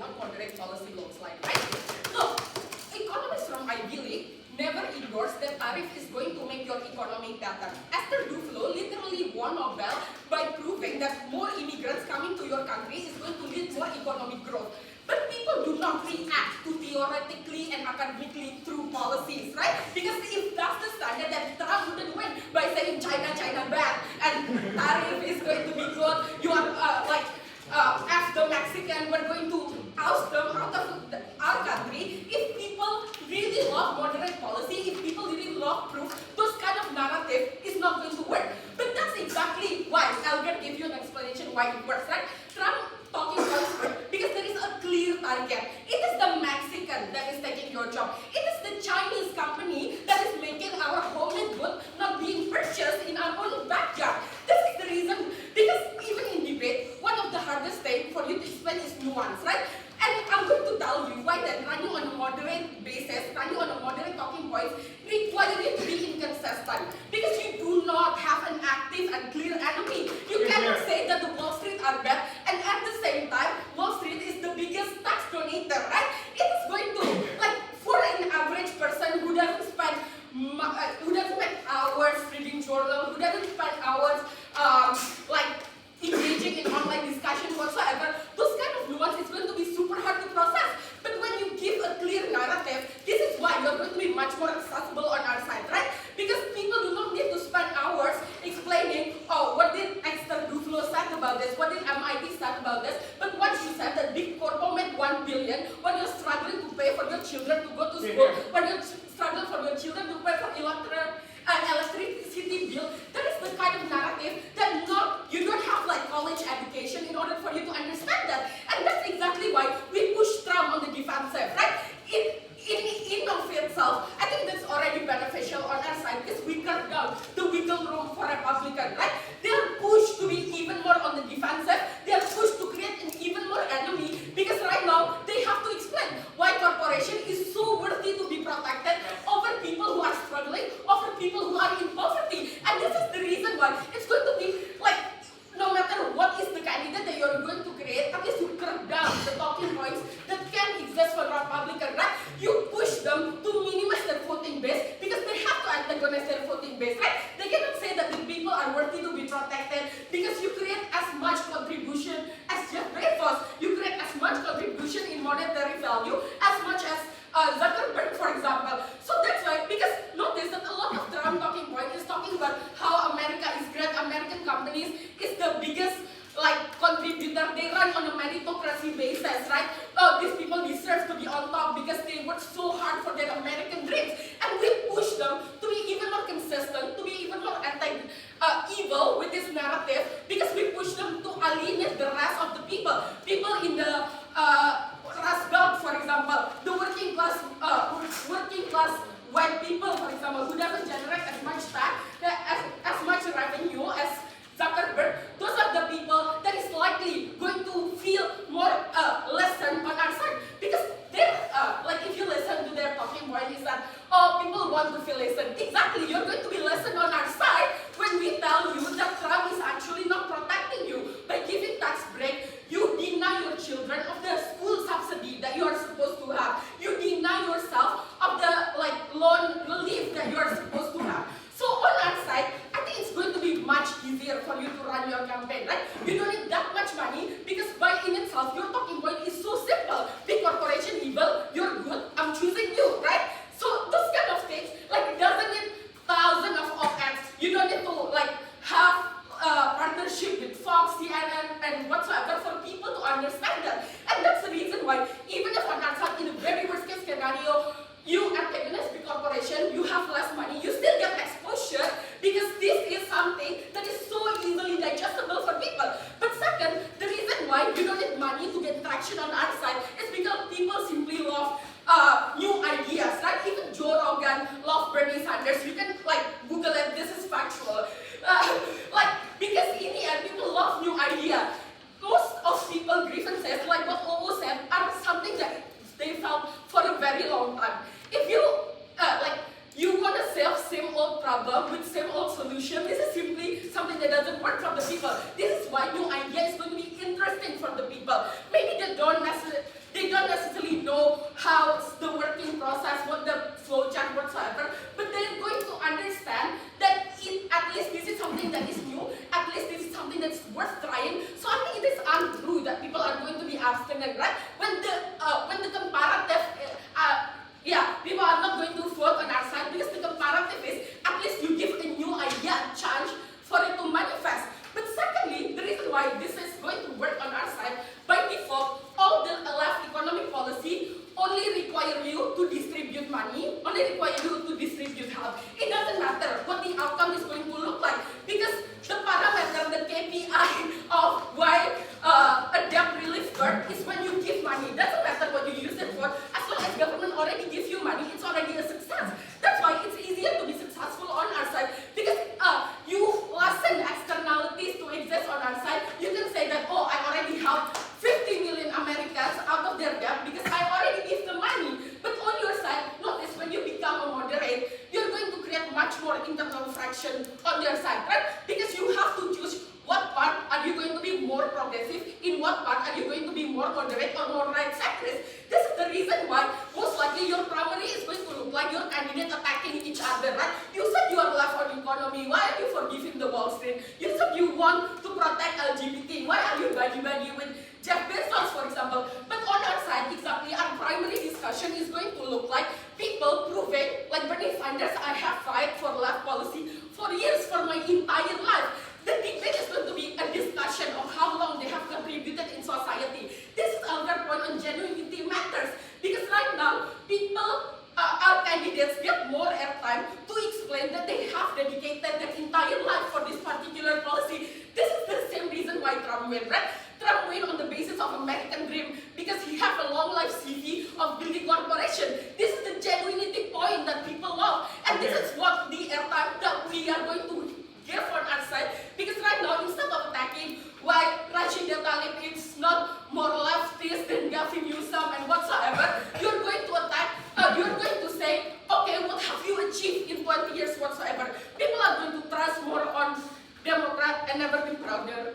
what moderate policy looks like, right? Look, economists from Ivy League never endorse that tariff is going to make your economy better. Esther Duflo literally won Nobel by proving that more immigrants coming to your country is going to lead more economic growth. But people do not react to theoretically and academically true policies, right? Because if that's the standard, then Trump wouldn't win by saying China bad and tariff is going to be good. You are as the Mexican, we're going to oust them out of our country. If people really love moderate policy, if people really love proof, those kind of narrative is not going to work. But that's exactly why Elgar gave you an explanation why it works, right? Trump talking points work because there is a clear target. It is the Mexican that is taking your job. It is the Chinese company that is making our homemade good not being purchased in our own backyard. This is the reason, because even in debate, one of the hardest things for you to explain is nuance, right? And I'm going to tell you why that running on a moderate basis, running on a moderate talking points, require you to be inconsistent. Because you do not have an active and clear enemy. You cannot say that the Wall Street are bad, and at the same time, Wall Street is the biggest tax donator, right? It is going to, like, for an average person who doesn't spend hours reading journal, who doesn't spend hours engaging in online discussion whatsoever, those kind of nuance is going to be super hard to process. But when you give a clear narrative, this is why you're going to be much more accessible on our side, right? Because people do not need to spend hours explaining, oh, what did Esther Duflo said about this, what did MIT said about this. But once you said that big corpo made 1 billion, when you're struggling to pay for your children to go to school, when you're struggling for your children to pay for electricity bill, that is the kind of narrative that you don't have like college education in order for you to understand that. And that's exactly why we push Trump on the defensive, right? In of itself, I think that's already beneficial on our side because we cut down the wiggle room for Republicans, right? They are pushed to be even more on the defensive. They are pushed to create an even more enemy because right now they have to explain why corporation is so worthy to be protected over people who are struggling, over people who are in poverty. And this is the reason why it's going to be like, no matter what is the candidate that you're going to create, at least you cut down the talking points that can exist for Republican, right? You push them to minimize their voting base because they have to antagonize their voting base, right? They cannot say that the people are worthy to be protected because you create as much contribution as Jeff Bezos, you create as much contribution in monetary value as much as Zuckerberg, for example. So that's why, because notice that a lot of Trump talking point is talking about how America is great, American companies is the biggest contributor. They run on a meritocracy basis, right? Oh, these people deserve to be on top because they work so hard for their American dreams. And we push them to be even more consistent, to be even more evil with this narrative because we push them to alienate the rest of the people. People in the Rust Belt, for example, the working class white people, for example, who doesn't generate as much tax, as much revenue as Zuckerberg, those are the people that is likely going to feel more lessened on our side because they're if you listen to their talking point is that people want to feel listened. Exactly, you're going to be listened on our side when we tell you that Trump is actually not protecting you by giving tax break. You deny your children of the school subsidy that you are supposed to have. You deny yourself of the loan relief that you are supposed to have. So on our side, I think it's going to be much easier for you to run your campaign, right? You don't need that much money because by in itself, your talking point is so simple. Big corporation evil, you're good, I'm choosing you, right? So those kind of things, it doesn't need thousands of op-eds. You don't need to have partnership with Fox, CNN, and whatsoever for people to understand that. And that's the reason why, even if on our side, in a very worst case scenario, you antagonize big corporation, you have less money, you still get exposure because this is something that is so easily digestible for people. But second, the reason why you don't need money to get traction you want to protect LGBT? Why are you buddy-buddy with Jeff Bezos, for example? But on our side, exactly, our primary discussion is going to look like people proving, like Bernie Sanders, I have fight for left policy for years, for my entire life. The debate is going to be a discussion of how long they have contributed in society. This is another point on genuinity matters, because right now, people, our candidates get more airtime to explain that they have dedicated their entire life for this particular policy. This is the same reason why Trump win, right? Trump win on the basis of American dream, because he have a long life CV of building corporation. This is the genuinity point that people love, and this is what the airtime that we are going to give on our side. Because right now, instead of attacking why Rashida Tlaib is not more leftist than Gavin Newsom and whatsoever, you're going to attack, you're going to say, okay, what have you achieved in 20 years whatsoever? People are going to trust more on Democrat and never be prouder.